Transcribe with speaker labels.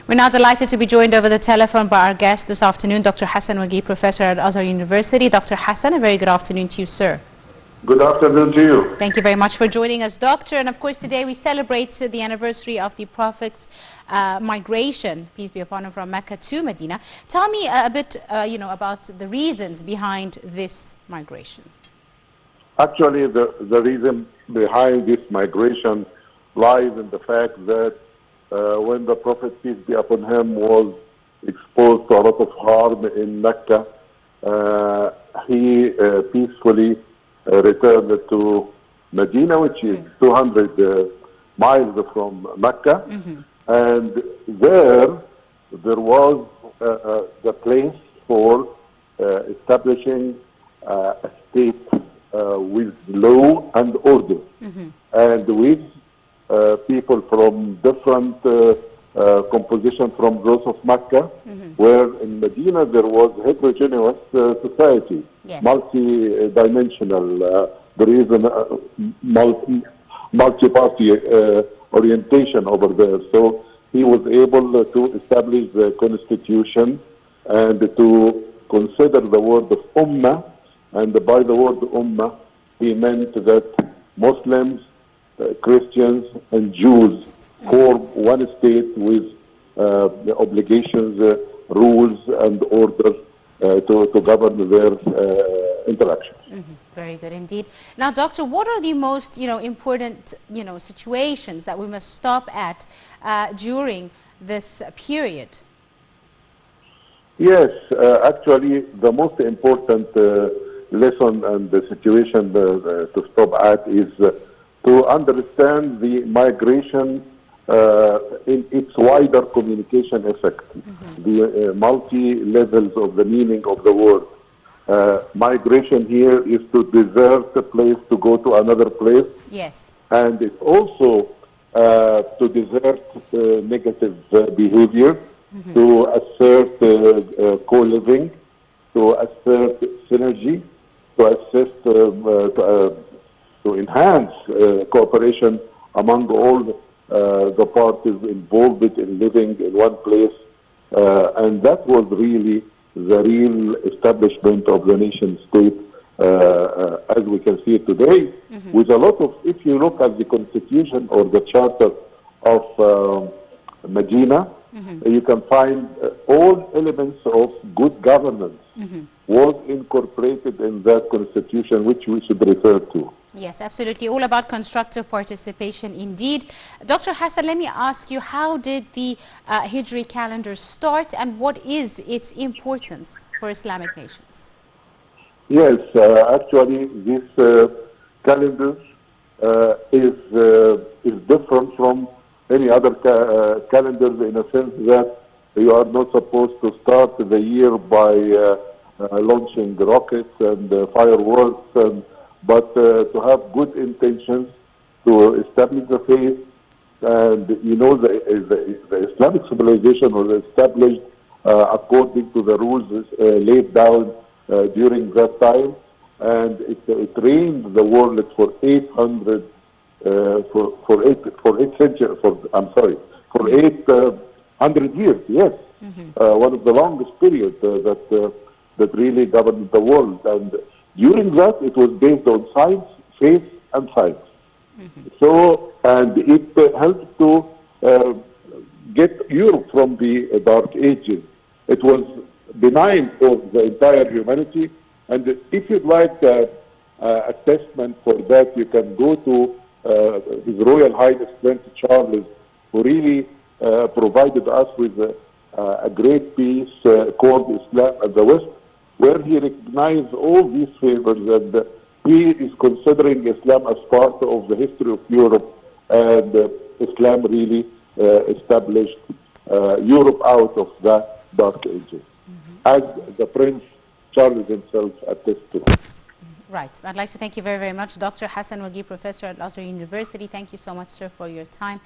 Speaker 1: We're now delighted to be joined over the telephone by our guest this afternoon, Dr. Hassan Wagih, professor at Azhar University. Dr. Hassan, a very good afternoon to you, sir.
Speaker 2: Good afternoon to you.
Speaker 1: Thank you very much for joining us, Doctor. And of course, today we celebrate the anniversary of the Prophet's migration, peace be upon him, from Mecca to Medina. Tell me a bit, about the reasons behind this migration.
Speaker 2: Actually, the reason behind this migration lies in the fact that when the Prophet, peace be upon him, was exposed to a lot of harm in Mecca, he peacefully returned to Medina, which is 200 miles from Mecca. And there was the place for establishing a state with law and order, and with people from different composition from those of Mecca, where in Medina there was heterogeneous society, multi-dimensional. There is a multi-party orientation over there. So he was able to establish the constitution and to consider the word of Ummah. And by the word Ummah, he meant that Muslims, Christians, and Jews form one state with the obligations, rules, and order to govern their interactions.
Speaker 1: Very good indeed. Now, Doctor, what are the most important situations that we must stop at during this period?
Speaker 2: Yes, actually, the most important lesson and the situation to stop at is to understand the migration in its wider communication effect, the multi-levels of the meaning of the word. Migration here is to desert a place to go to another place. Yes. And it's also to desert negative behavior, to assert co-living, to assert synergy, to assist, to enhance cooperation among all the parties involved in living in one place. And that was really the real establishment of the nation state as we can see it today, with a lot of, if you look at the constitution or the charter of Medina, you can find all elements of good governance was incorporated in that constitution, which we should refer to.
Speaker 1: Yes, absolutely. All about constructive participation indeed. Dr. Hassan, let me ask you, how did the Hijri calendar start and what is its importance for Islamic nations?
Speaker 2: Yes, actually this calendar is different from any other calendars in a sense that you are not supposed to start the year by launching rockets and fireworks, but to have good intentions to establish the faith. And the Islamic civilization was established according to the rules laid down during that time, and it reigned the world for 800 for 800 years. Yes, one of the longest periods that really governed the world. And during that, it was based on science, faith, and science. So, and it helped to get Europe from the Dark Ages. It was benign for the entire humanity. And if you'd like a testament for that, you can go to His Royal Highness Prince Charles, who really provided us with a great piece called Islam and the West, where he recognized all these favors, and he is considering Islam as part of the history of Europe, and Islam really established Europe out of the Dark Ages, as the Prince Charles himself attests to.
Speaker 1: Right. I'd like to thank you very, very much, Dr. Hassan Wagih, professor at Azhar University. Thank you so much, sir, for your time.